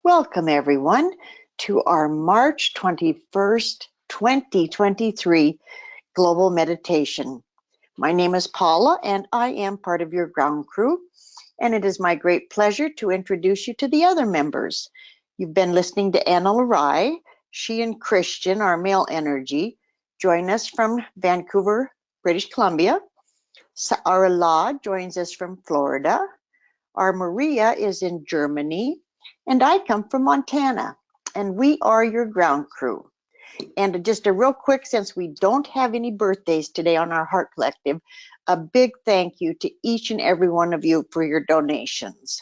Welcome everyone to our March 21st, 2023 Global Meditation. My name is Paula and I am part of your ground crew, and it is my great pleasure to introduce you to the other members. You've been listening to Anna Larai. She and Christian, our male energy, join us from Vancouver, British Columbia. Our La joins us from Florida. Our Maria is in Germany, and I come from Montana, and we are your ground crew. And just a real quick, since we don't have any birthdays today on our Heart Collective, a big thank you to each and every one of you for your donations.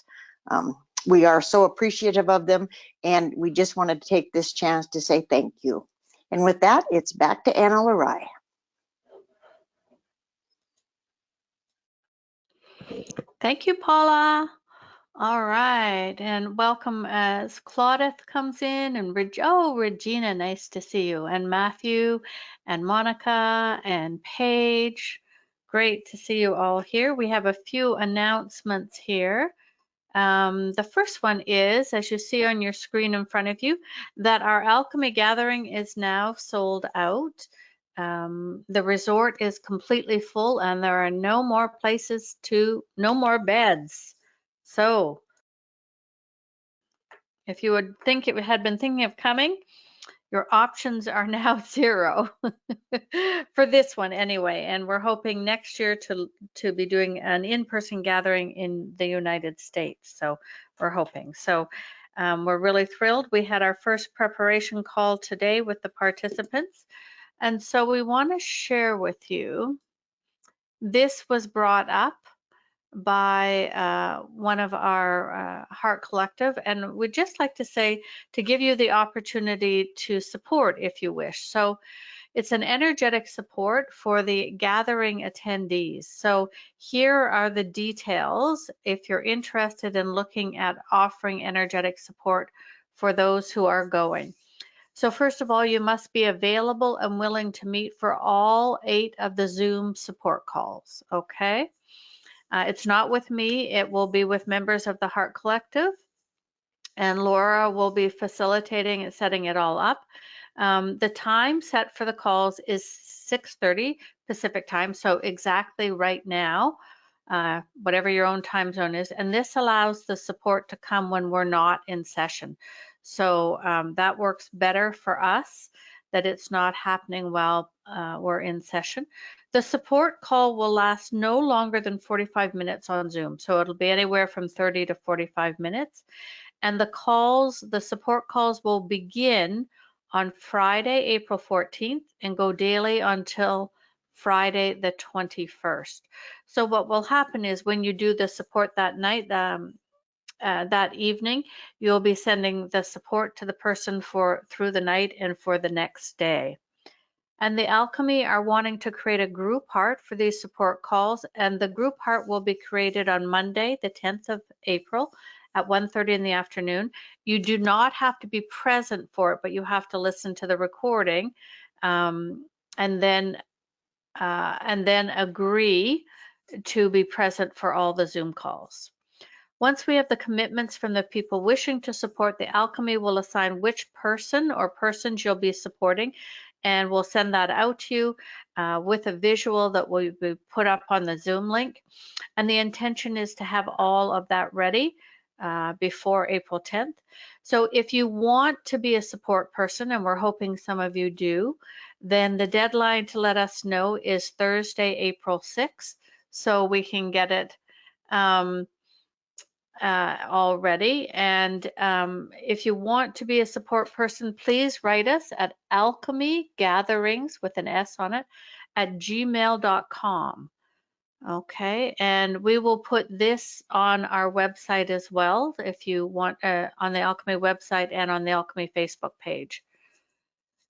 We are so appreciative of them, and we just wanted to take this chance to say thank you. And with that, it's back to Anna Larai. Thank you, Paula. All right, and welcome as Claudette comes in, and Regina, nice to see you, and Matthew, and Monica, and Paige. Great to see you all here. We have a few announcements here. The first one is, as you see on your screen in front of you, that our Alchemy gathering is now sold out. The resort is completely full and there are no more no more beds. So if you had been thinking of coming, your options are now zero for this one anyway. And we're hoping next year to be doing an in-person gathering in the United States. So we're hoping. So we're really thrilled. We had our first preparation call today with the participants. And so we want to share with you, this was brought up by one of our Heart Collective, and we'd just like to say to give you the opportunity to support if you wish. So it's an energetic support for the gathering attendees. So here are the details if you're interested in looking at offering energetic support for those who are going. So first of all, you must be available and willing to meet for all 8 of the Zoom support calls, okay? It's not with me, it will be with members of the Heart Collective, and Laura will be facilitating and setting it all up. The time set for the calls is 6:30 Pacific time, so exactly right now, whatever your own time zone is, and this allows the support to come when we're not in session. So that works better for us, that it's not happening while we're in session. The support call will last no longer than 45 minutes on Zoom. So it'll be anywhere from 30 to 45 minutes. And the support calls will begin on Friday, April 14th and go daily until Friday the 21st. So what will happen is when you do the support that night, that evening, you'll be sending the support to the person through the night and for the next day. And the Alchemy are wanting to create a group heart for these support calls, and the group heart will be created on Monday, the 10th of April at 1:30 in the afternoon. You do not have to be present for it, but you have to listen to the recording and then agree to be present for all the Zoom calls. Once we have the commitments from the people wishing to support, the Alchemy will assign which person or persons you'll be supporting, and we'll send that out to you with a visual that will be put up on the Zoom link. And the intention is to have all of that ready before April 10th. So if you want to be a support person, and we're hoping some of you do, then the deadline to let us know is Thursday, April 6th, so we can get it already. And if you want to be a support person, please write us at alchemygatherings with an S on it at gmail.com. Okay, and we will put this on our website as well if you want, on the Alchemy website and on the Alchemy Facebook page.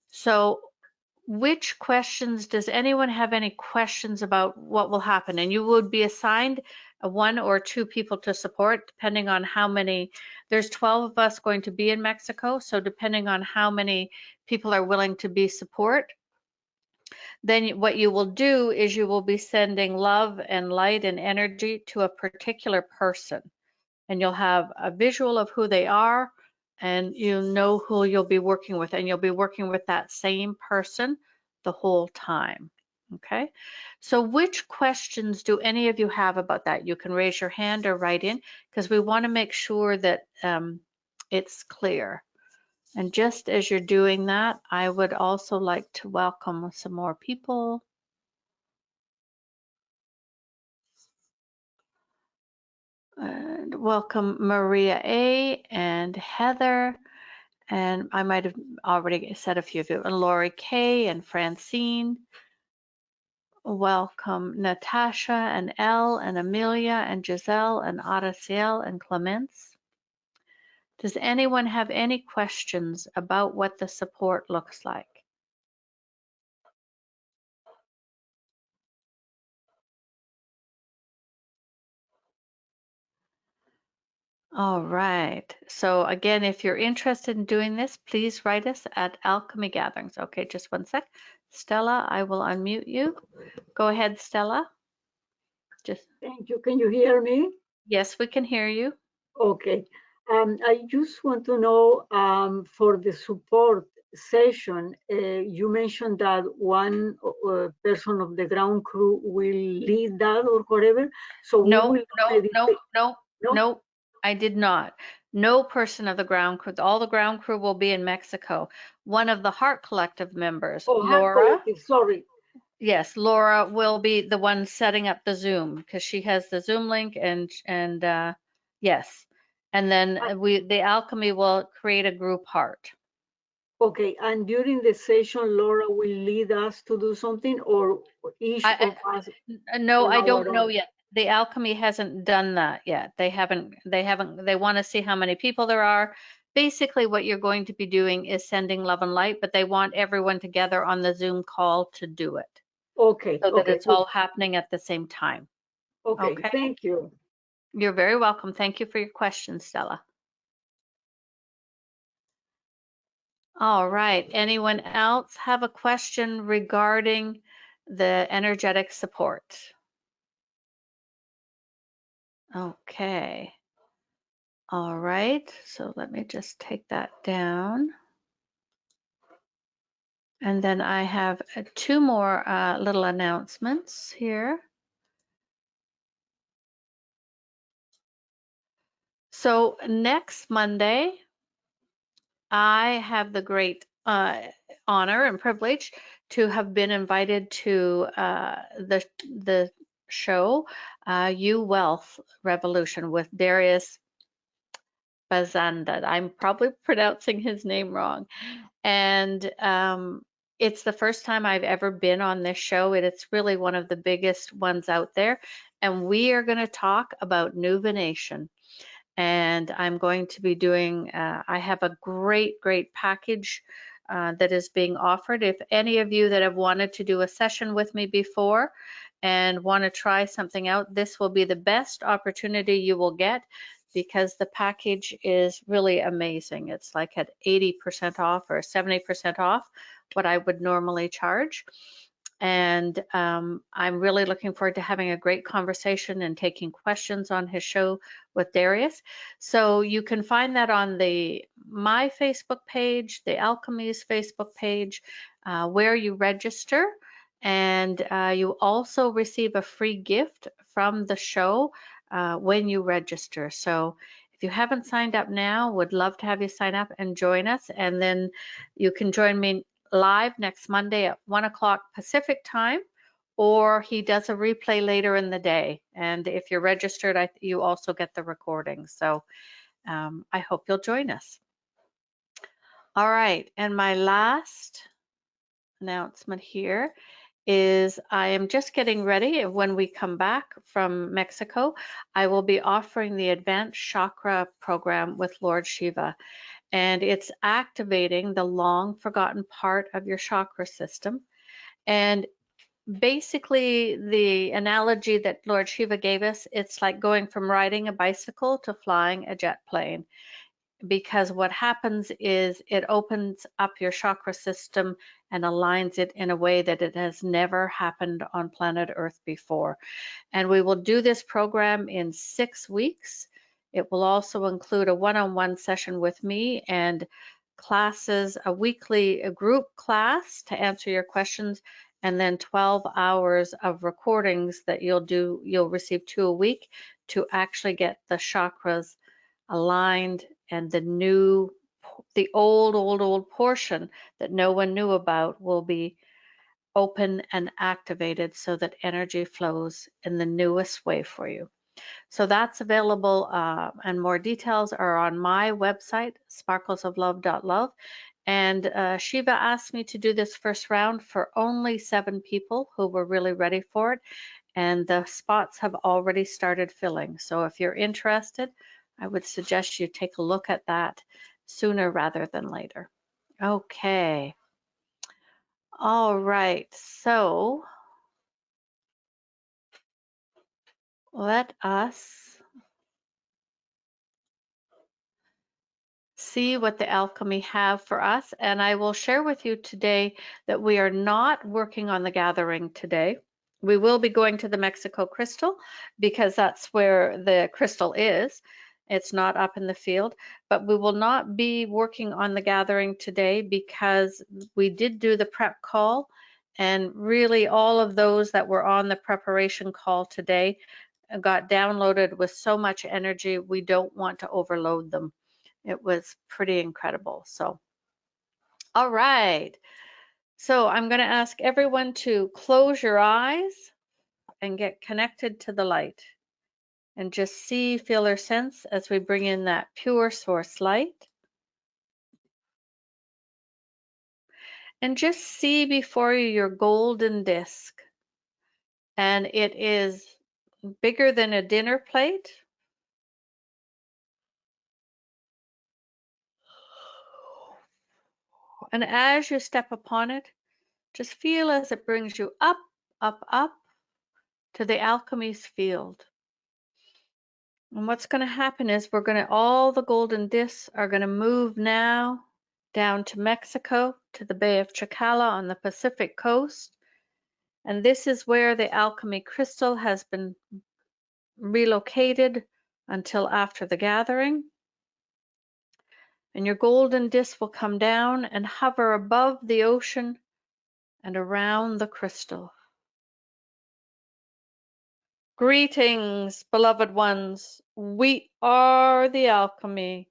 So which questions, does anyone have any questions about what will happen? And you would be assigned 1 or 2 people to support, depending on how many. There's 12 of us going to be in Mexico, so depending on how many people are willing to be support, then what you will do is you will be sending love and light and energy to a particular person, and you'll have a visual of who they are, and you know who you'll be working with, and you'll be working with that same person the whole time. Okay, so which questions do any of you have about that? You can raise your hand or write in, because we want to make sure that it's clear. And just as you're doing that, I would also like to welcome some more people. And welcome Maria A. and Heather. And I might have already said a few of you. And Lori K. and Francine. Welcome Natasha and Elle and Amelia and Giselle and Araciel and Clemence. Does anyone have any questions about what the support looks like? All right. So again, if you're interested in doing this, please write us at Alchemy Gatherings. Okay, just one sec. Stella, I will unmute you. Go ahead, Stella. Just Thank you. Can you hear me? yes, we can hear you. Okay. I just want to know for the support session, you mentioned that one person of the ground crew will lead that or whatever. So we No, will no, no, meditate. no, No? no, I did not. No person of the ground crew, all the ground crew will be in Mexico. One of the Heart Collective members, Oh, Heart Laura, Collective, sorry. yes, Laura will be the one setting up the Zoom because she has the Zoom link and yes. And then the Alchemy will create a group heart. Okay, and during the session, Laura will lead us to do something, or each of us No, on I our don't know own? yet. The Alchemy hasn't done that yet. They want to see how many people there are. Basically, what you're going to be doing is sending love and light, but they want everyone together on the Zoom call to do it Okay, so that okay, it's good. all happening at the same time. Okay, Okay. thank you. You're very welcome. Thank you for your question, Stella. All right. Anyone else have a question regarding the energetic support? Okay. All right. So let me just take that down. And then I have two more little announcements here. So next Monday, I have the great honor and privilege to have been invited to the show, You Wealth Revolution with Darius Bazanda. I'm probably pronouncing his name wrong. And it's the first time I've ever been on this show. It's really one of the biggest ones out there. And we are going to talk about nuvination. And I'm going to be doing, I have a great package that is being offered. If any of you that have wanted to do a session with me before and want to try something out, this will be the best opportunity you will get because the package is really amazing. It's like at 80% off or 70% off what I would normally charge. And I'm really looking forward to having a great conversation and taking questions on his show with Darius. So you can find that on my Facebook page, the Alchemy's Facebook page, where you register. And you also receive a free gift from the show when you register. So if you haven't signed up now, would love to have you sign up and join us. And then you can join me live next Monday at 1 o'clock Pacific time, or he does a replay later in the day. And if you're registered, you also get the recording. So I hope you'll join us. All right, and my last announcement here is I am just getting ready. When we come back from Mexico, I will be offering the Advanced Chakra program with Lord Shiva. And it's activating the long forgotten part of your chakra system. And basically, the analogy that Lord Shiva gave us, it's like going from riding a bicycle to flying a jet plane. Because what happens is it opens up your chakra system and aligns it in a way that it has never happened on planet Earth before. And we will do this program in 6 weeks. It will also include a one-on-one session with me and classes, a weekly group class to answer your questions, and then 12 hours of recordings that you'll receive 2 a week to actually get the chakras aligned, and the old portion that no one knew about will be open and activated so that energy flows in the newest way for you. So that's available, and more details are on my website, sparklesoflove.love. And Shiva asked me to do this first round for only 7 people who were really ready for it. And the spots have already started filling. So if you're interested, I would suggest you take a look at that sooner rather than later. Okay. All right. So let us see what the alchemy have for us. And I will share with you today that we are not working on the gathering today. We will be going to the Mexico crystal because that's where the crystal is. It's not up in the field, but we will not be working on the gathering today because we did do the prep call, and really all of those that were on the preparation call today got downloaded with so much energy. We don't want to overload them. It was pretty incredible. So, all right. So I'm going to ask everyone to close your eyes and get connected to the light and just see, feel, or sense as we bring in that pure source light. And just see before you your golden disc. And it is bigger than a dinner plate. And as you step upon it, just feel as it brings you up, up, up to the alchemy's field. And what's going to happen is all the golden discs are going to move now down to Mexico, to the Bay of Chacala on the Pacific coast. And this is where the alchemy crystal has been relocated until after the gathering. And your golden disc will come down and hover above the ocean and around the crystal. Greetings, beloved ones. We are the alchemy,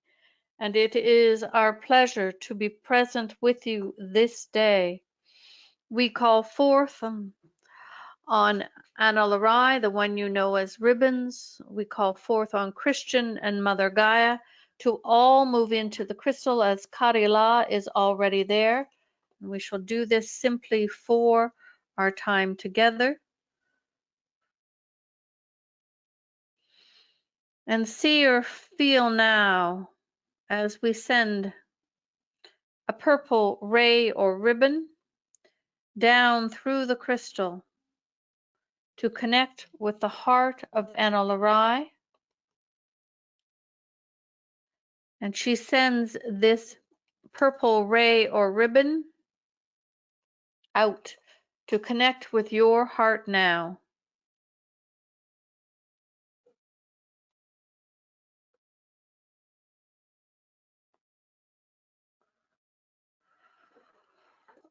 and it is our pleasure to be present with you this day. We call forth on Analarai, the one you know as Ribbons. We call forth on Christian and Mother Gaia to all move into the crystal as Karila is already there. And we shall do this simply for our time together. And see or feel now as we send a purple ray or ribbon down through the crystal to connect with the heart of Analarai. And she sends this purple ray or ribbon out to connect with your heart now.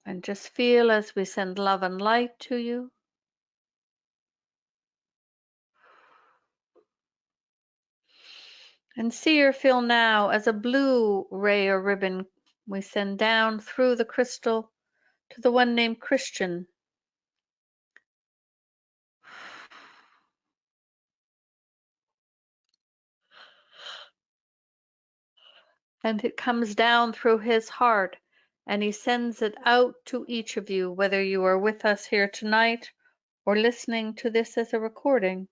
And just feel as we send love and light to you. And see or feel now as a blue ray or ribbon we send down through the crystal to the one named Christian. And it comes down through his heart, and he sends it out to each of you, whether you are with us here tonight or listening to this as a recording.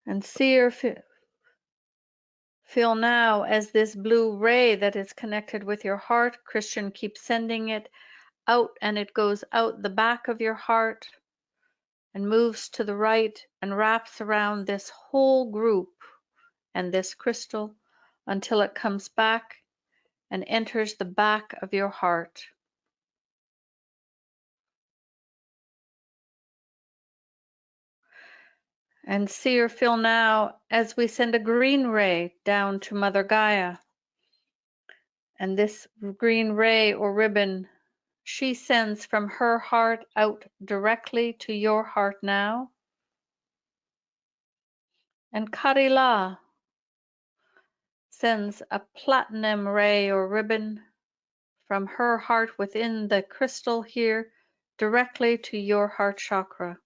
And see or feel now as this blue ray that is connected with your heart, Christian keeps sending it out, and it goes out the back of your heart and moves to the right and wraps around this whole group and this crystal until it comes back and enters the back of your heart. And see or feel now as we send a green ray down to Mother Gaia. And this green ray or ribbon she sends from her heart out directly to your heart now. And Karila sends a platinum ray or ribbon from her heart within the crystal here directly to your heart chakra.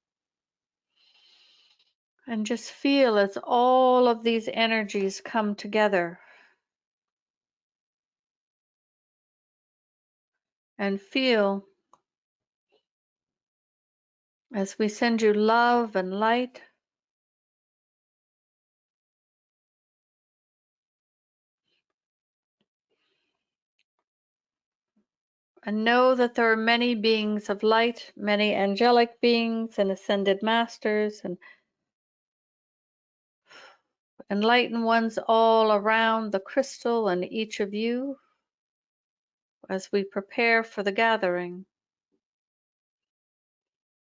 And just feel as all of these energies come together. And feel as we send you love and light. And know that there are many beings of light, many angelic beings and ascended masters and enlightened ones all around the crystal and each of you as we prepare for the gathering.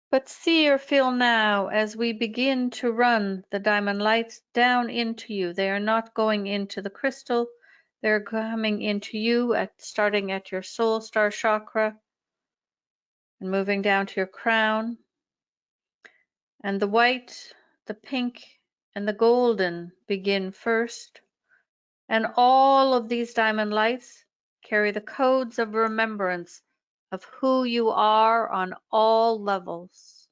But see or feel now as we begin to run the diamond lights down into you. They are not going into the crystal. They're coming into you starting at your soul star chakra and moving down to your crown. And the white, the pink, and the golden begin first. And all of these diamond lights carry the codes of remembrance of who you are on all levels.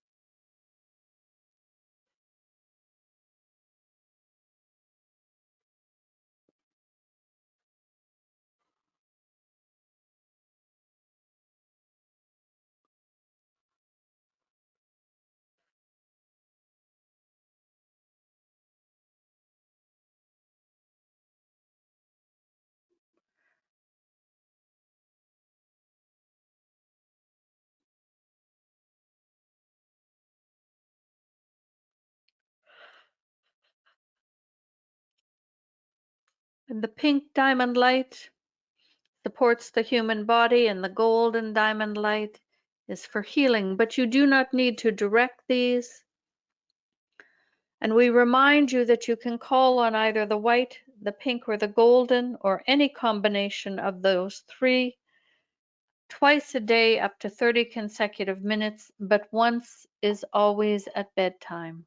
And the pink diamond light supports the human body, and the golden diamond light is for healing, but you do not need to direct these. And we remind you that you can call on either the white, the pink, or the golden, or any combination of those three, twice a day up to 30 consecutive minutes, but once is always at bedtime.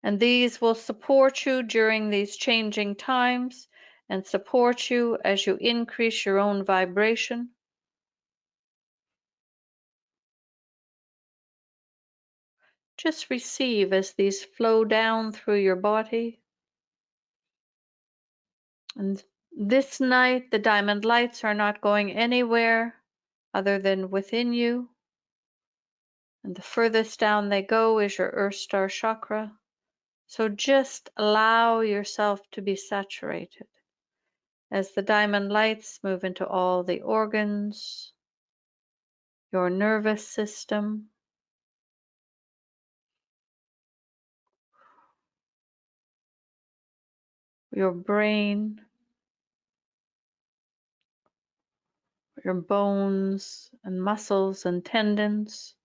And these will support you during these changing times and support you as you increase your own vibration. Just receive as these flow down through your body. And this night, the diamond lights are not going anywhere other than within you. And the furthest down they go is your Earth Star chakra. So just allow yourself to be saturated as the diamond lights move into all the organs, your nervous system, your brain, your bones and muscles and tendons.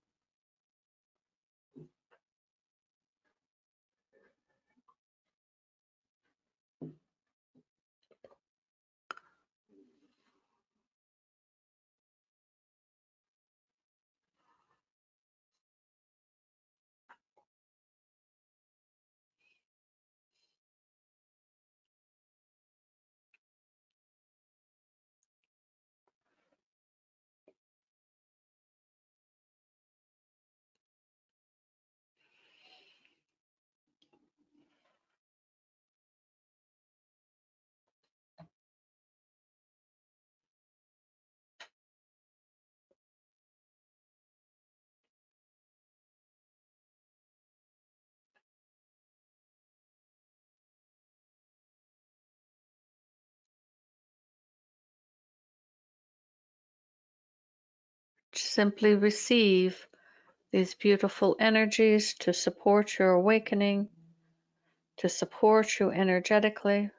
Simply receive these beautiful energies to support your awakening, to support you energetically.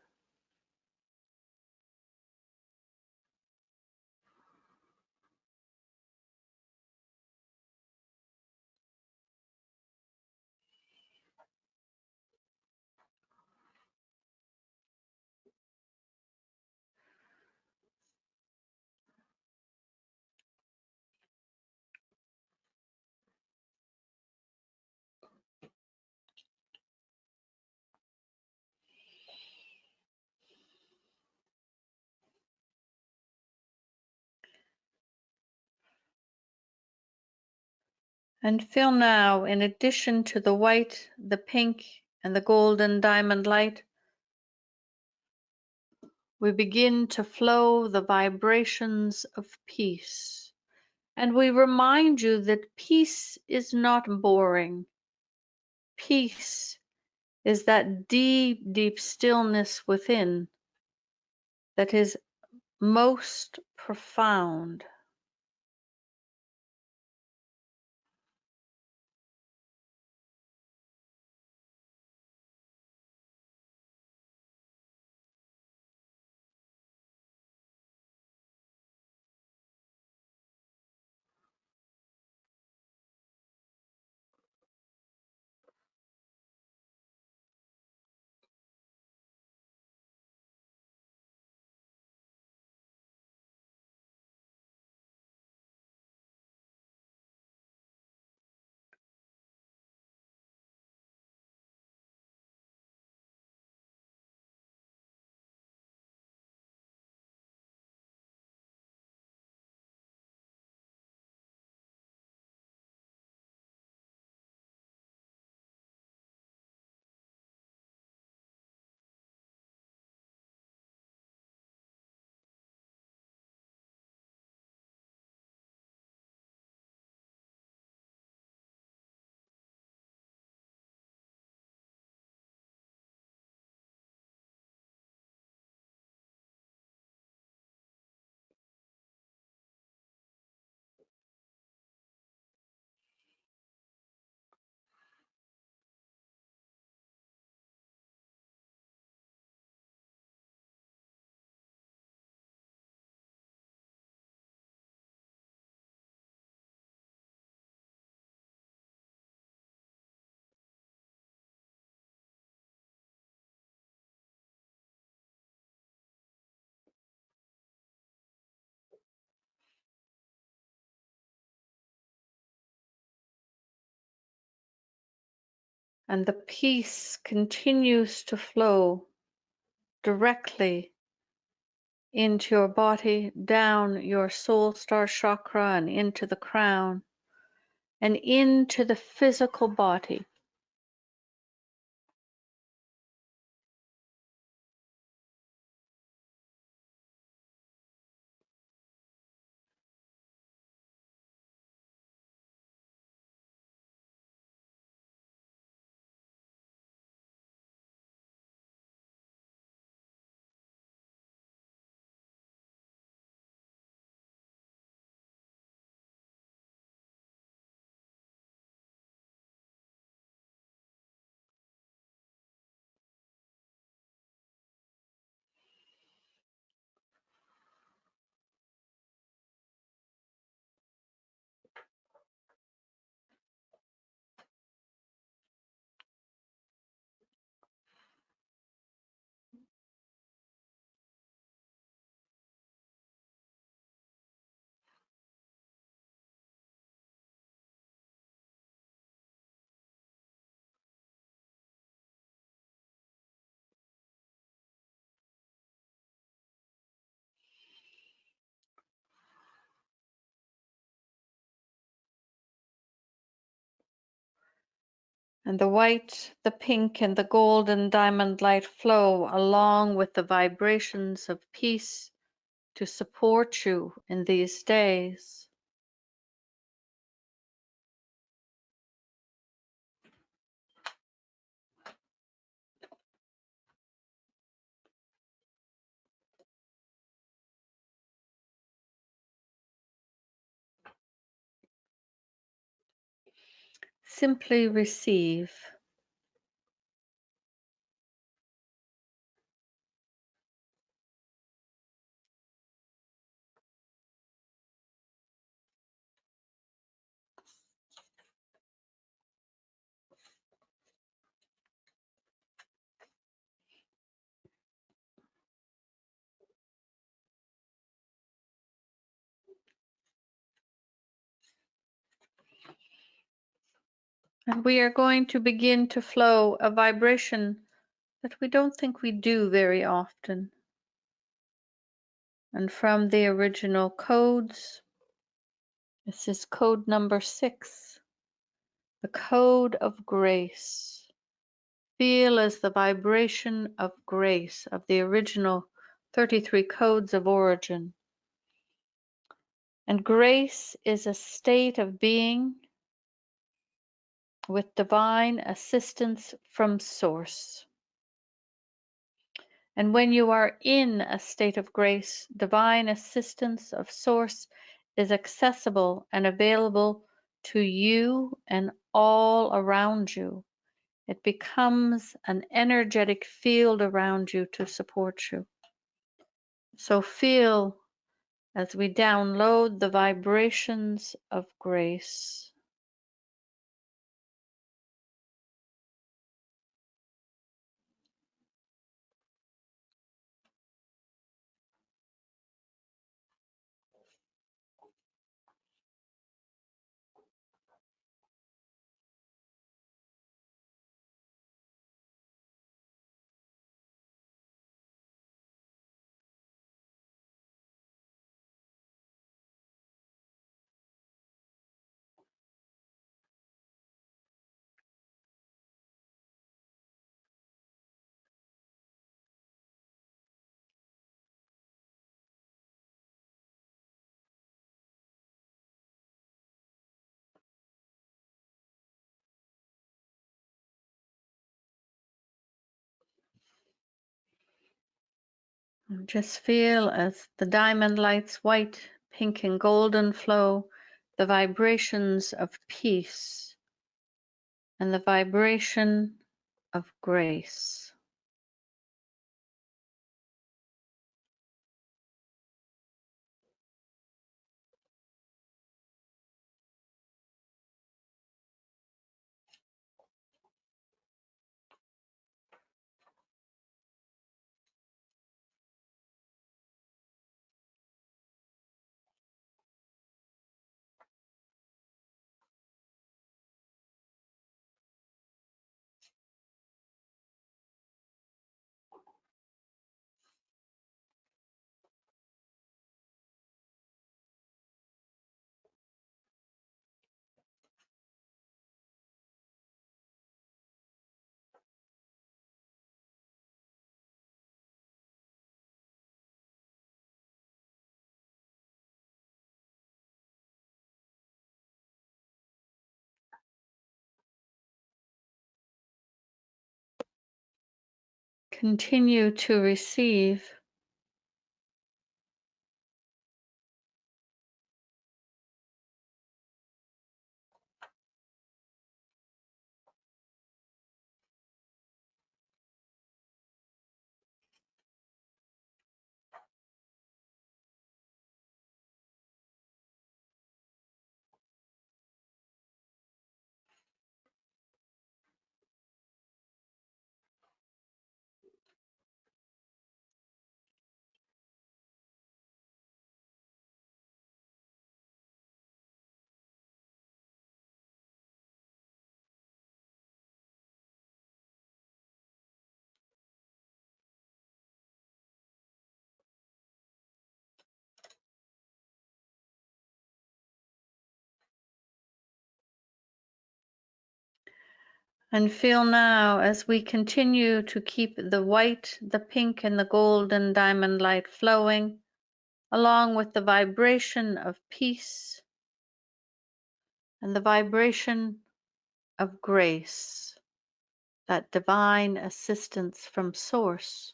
And feel now, in addition to the white, the pink, and the golden diamond light, we begin to flow the vibrations of peace. And we remind you that peace is not boring. Peace is that deep, deep stillness within that is most profound. And the peace continues to flow directly into your body, down your soul star chakra, and into the crown, and into the physical body. And the white, the pink, and the golden diamond light flow along with the vibrations of peace to support you in these days. simply receive. And we are going to begin to flow a vibration that we don't think we do very often. And from the original codes, this is code number 6, the code of grace. Feel as the vibration of grace of the original 33 codes of origin. And grace is a state of being with divine assistance from Source. And when you are in a state of grace, divine assistance of Source is accessible and available to you and all around you. It becomes an energetic field around you to support you. So feel as we download the vibrations of grace. And just feel as the diamond lights white, pink, and golden flow the vibrations of peace and the vibration of grace. Continue to receive. And feel now as we continue to keep the white, the pink, and the golden diamond light flowing, along with the vibration of peace and the vibration of grace, that divine assistance from Source.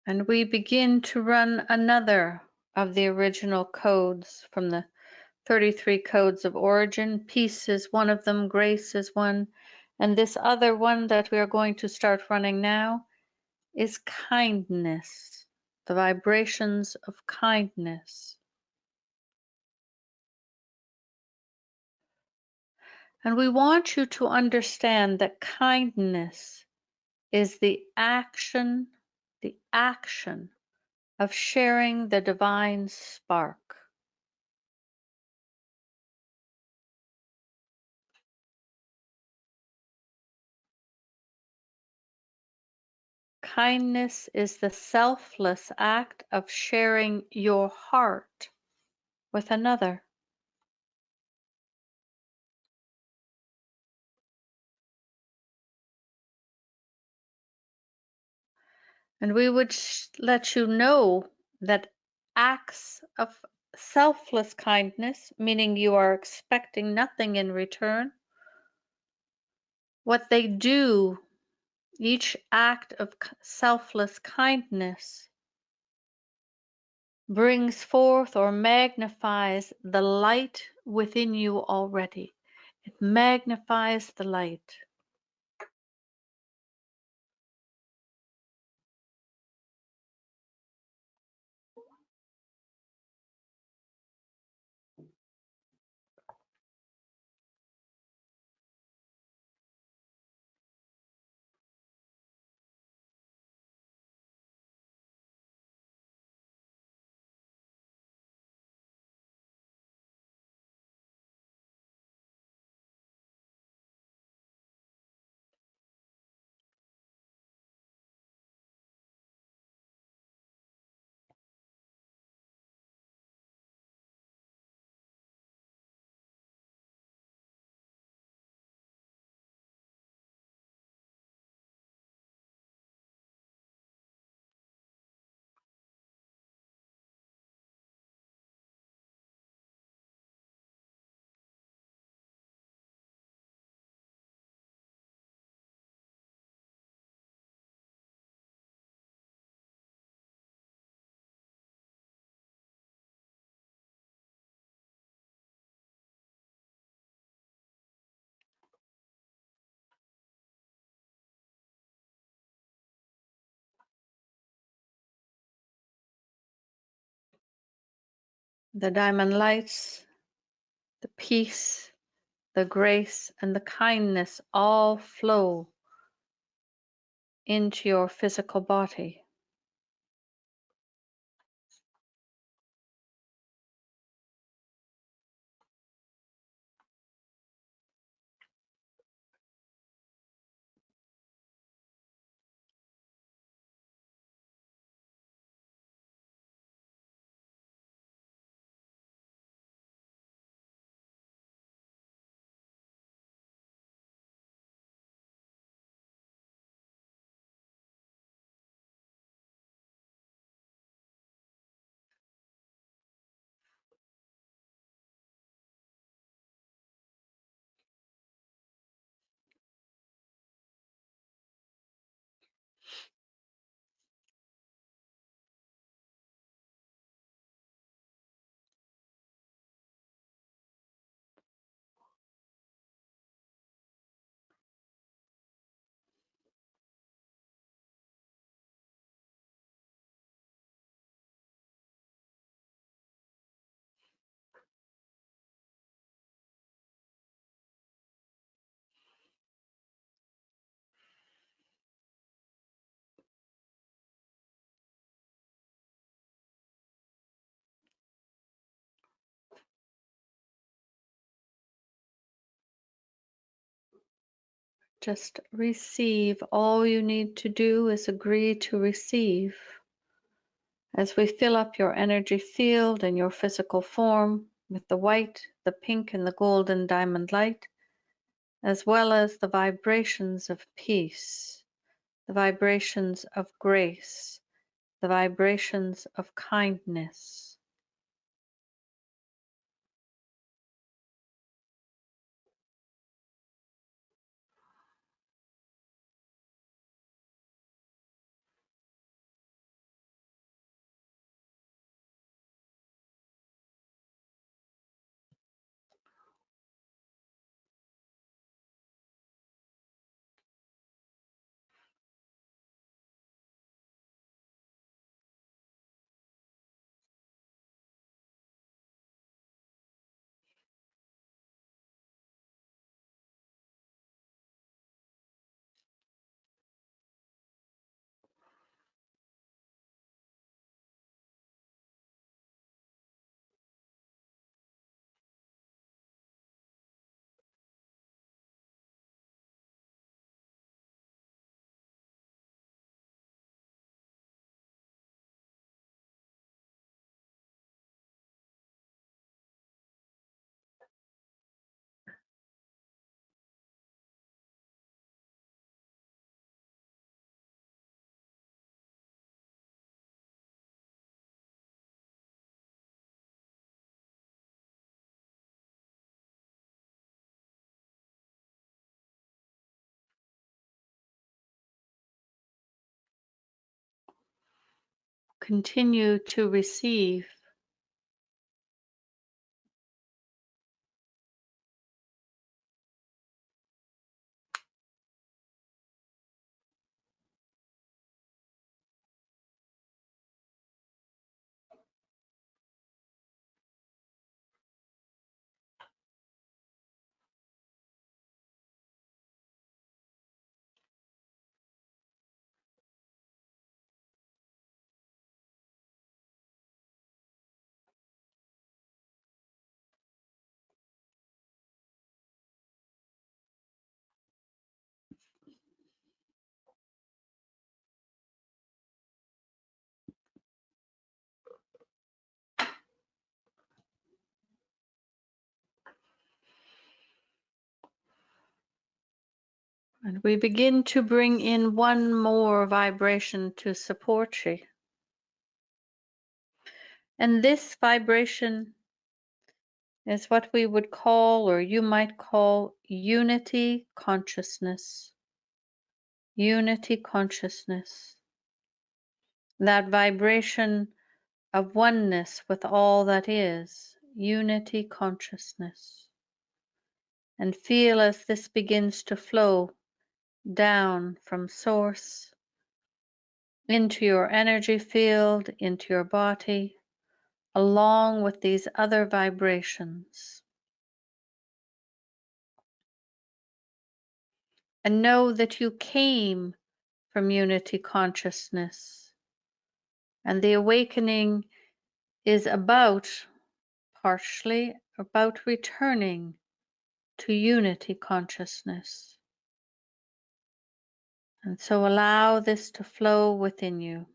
And we begin to run another of the original codes from the 33 codes of origin. Peace is one of them, grace is one, and this other one that we are going to start running now is kindness, the vibrations of kindness. And we want you to understand that kindness is the action of sharing the divine spark. Kindness is the selfless act of sharing your heart with another. And we would let you know that acts of selfless kindness, meaning you are expecting nothing in return, what they do, each act of selfless kindness, brings forth or magnifies the light within you already. It magnifies the light. The diamond lights, the peace, the grace, and the kindness all flow into your physical body. Just receive. All you need to do is agree to receive. As we fill up your energy field and your physical form with the white, the pink, and the golden diamond light, as well as the vibrations of peace, the vibrations of grace, the vibrations of kindness. continue to receive. And we begin to bring in one more vibration to support you. And this vibration is what we would call, or you might call, unity consciousness. Unity consciousness. That vibration of oneness with all that is. Unity consciousness. And feel as this begins to flow down from source into your energy field, into your body, along with these other vibrations. And know that you came from unity consciousness. And the awakening is partially about returning to unity consciousness. And so allow this to flow within you.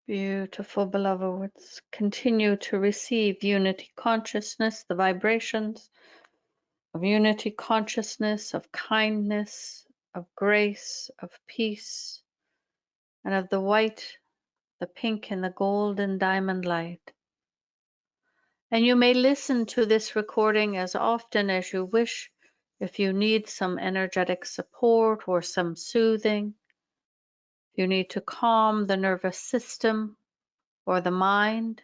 Beautiful, beloveds. Continue to receive unity consciousness, the vibrations of unity consciousness, of kindness, of grace, of peace, and of the white, the pink, and the golden diamond light. And you may listen to this recording as often as you wish if you need some energetic support or some soothing. If you need to calm the nervous system or the mind.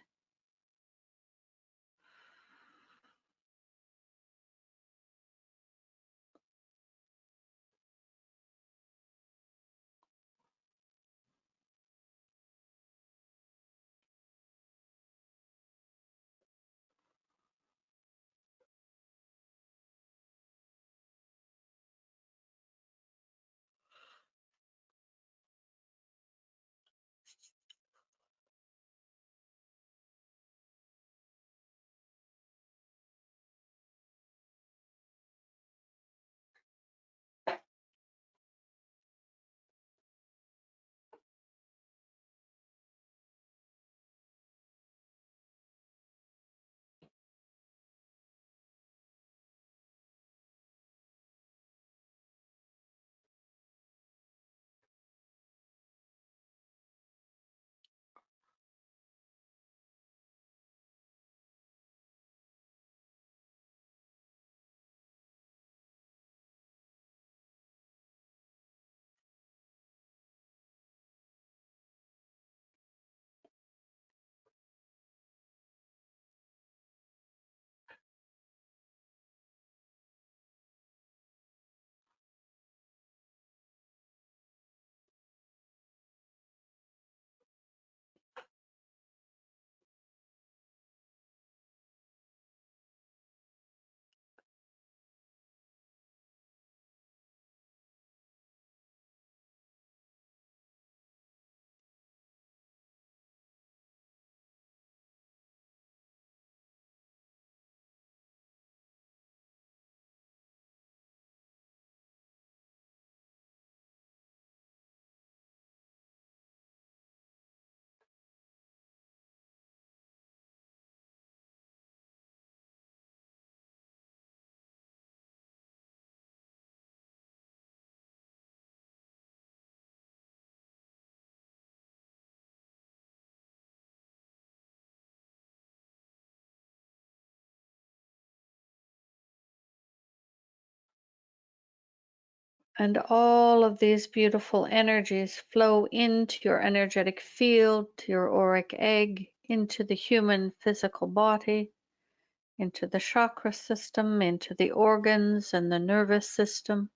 And all of these beautiful energies flow into your energetic field, to your auric egg, into the human physical body, into the chakra system, into the organs and the nervous system.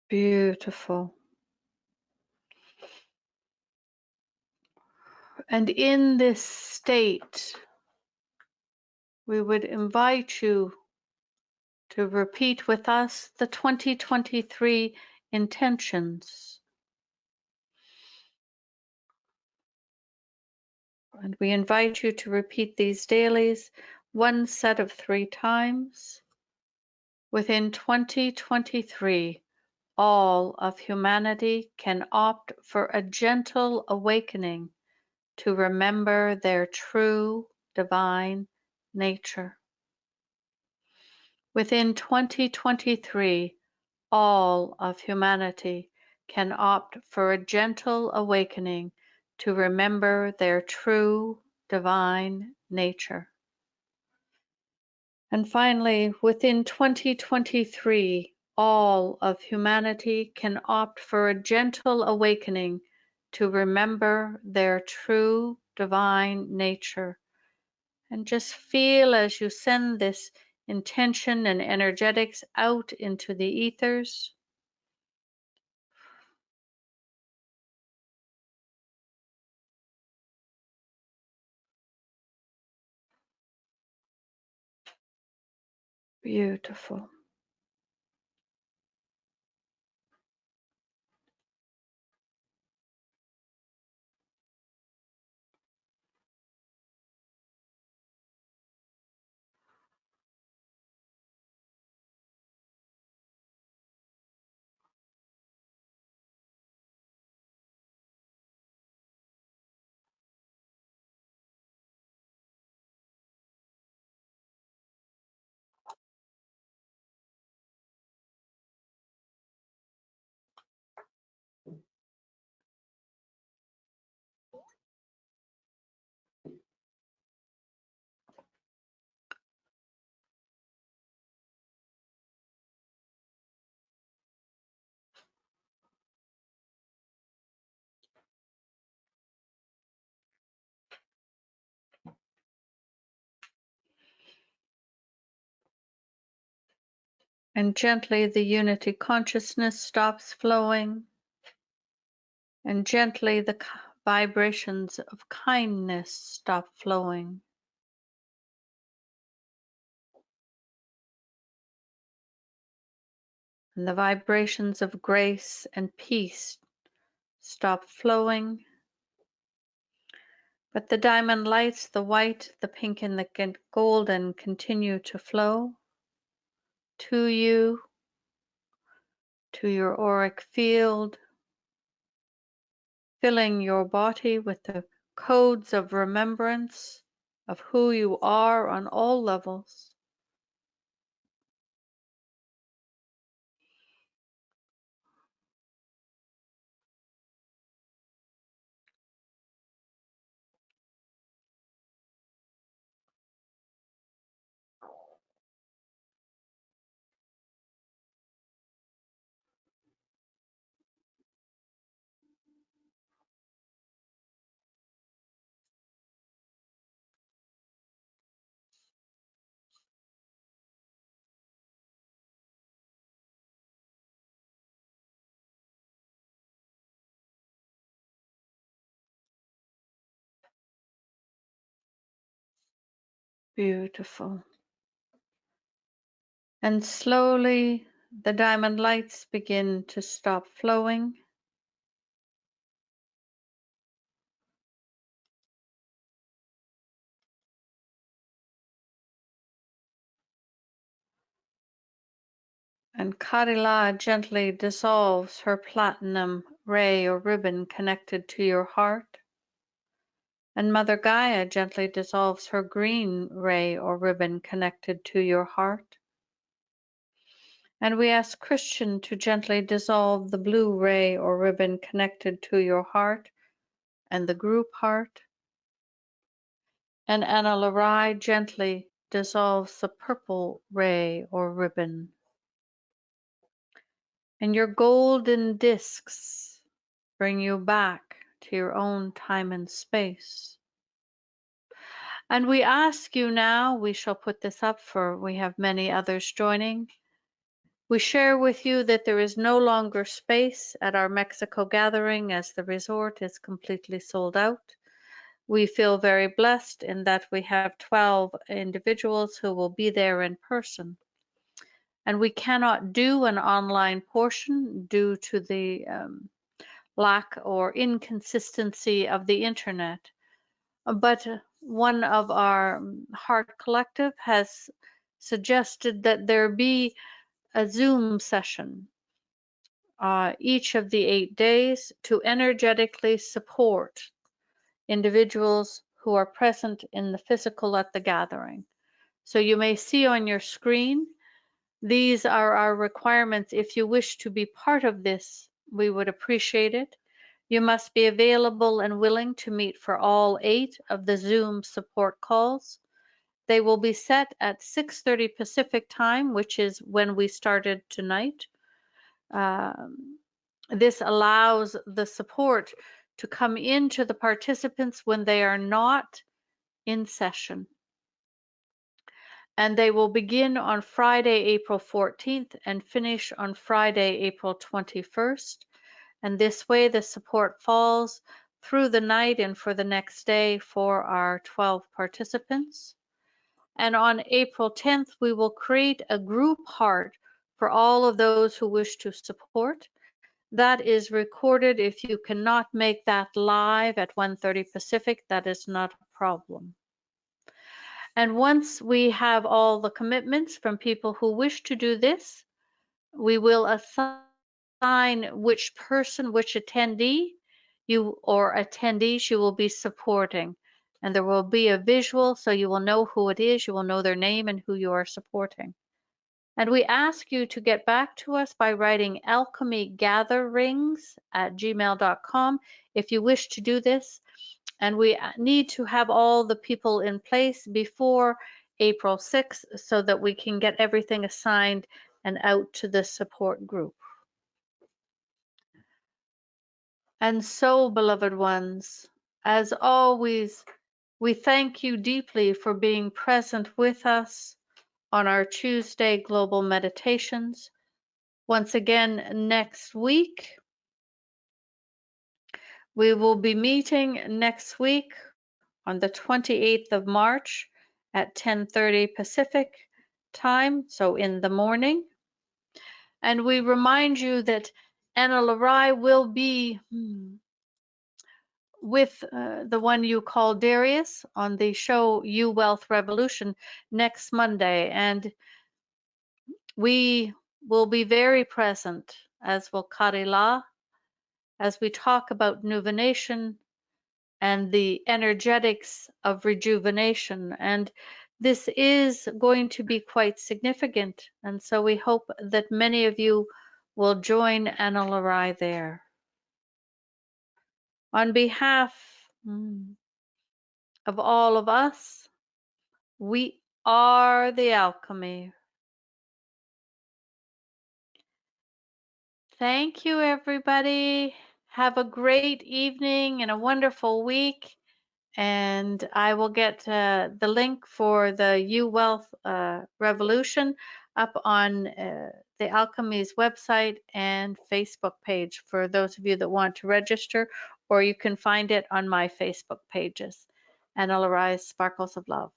Beautiful. And in this state, we would invite you to repeat with us the 2023 intentions. And we invite you to repeat these dailies one set of 3 times. Within 2023, all of humanity can opt for a gentle awakening to remember their true divine nature. Within 2023, all of humanity can opt for a gentle awakening to remember their true divine nature. And finally, within 2023, all of humanity can opt for a gentle awakening to remember their true divine nature. And just feel as you send this intention and energetics out into the ethers. Beautiful. And gently the unity consciousness stops flowing. And gently the vibrations of kindness stop flowing. And the vibrations of grace and peace stop flowing. But the diamond lights, the white, the pink, and the golden continue to flow to you, to your auric field, filling your body with the codes of remembrance of who you are on all levels. Beautiful. And slowly the diamond lights begin to stop flowing. And Kadila gently dissolves her platinum ray or ribbon connected to your heart. And Mother Gaia gently dissolves her green ray or ribbon connected to your heart. And we ask Christian to gently dissolve the blue ray or ribbon connected to your heart and the group heart. And Anna Larai gently dissolves the purple ray or ribbon. And your golden discs bring you back to your own time and space. And we ask you now, we shall put this up for we have many others joining. We share with you that there is no longer space at our Mexico gathering as the resort is completely sold out. We feel very blessed in that we have 12 individuals who will be there in person. And we cannot do an online portion due to the lack or inconsistency of the internet. But one of our Heart Collective has suggested that there be a Zoom session each of the 8 days to energetically support individuals who are present in the physical at the gathering. So you may see on your screen, these are our requirements. If you wish to be part of this, we would appreciate it. You must be available and willing to meet for all 8 of the Zoom support calls. They will be set at 6:30 Pacific time, which is when we started tonight. This allows the support to come into the participants when they are not in session. And they will begin on Friday, April 14th and finish on Friday, April 21st. And this way the support falls through the night and for the next day for our 12 participants. And on April 10th, we will create a group heart for all of those who wish to support. That is recorded. If you cannot make that live at 1:30 Pacific, that is not a problem. And once we have all the commitments from people who wish to do this, we will assign which person, which attendee you or attendees you will be supporting. And there will be a visual so you will know who it is, you will know their name and who you are supporting. And we ask you to get back to us by writing alchemygatherings@gmail.com if you wish to do this. And we need to have all the people in place before April 6th so that we can get everything assigned and out to the support group. And so, beloved ones, as always, we thank you deeply for being present with us on our Tuesday Global Meditations. Once again, next week, we will be meeting next week on the 28th of March at 10:30 Pacific time, so in the morning. And we remind you that Anna Larai will be with the one you call Darius on the show You Wealth Revolution next Monday. And we will be very present, as will Karila, as we talk about nuvination and the energetics of rejuvenation. And this is going to be quite significant. And so we hope that many of you will join Anna Larai there. On behalf of all of us, we are the alchemy. Thank you, everybody. Have a great evening and a wonderful week. And I will get the link for the U Wealth Revolution up on the Alchemy's website and Facebook page for those of you that want to register, or you can find it on my Facebook pages. And I'll arise Sparkles of Love.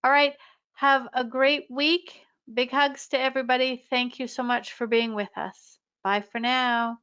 All right, have a great week. Big hugs to everybody. Thank you so much for being with us. Bye for now.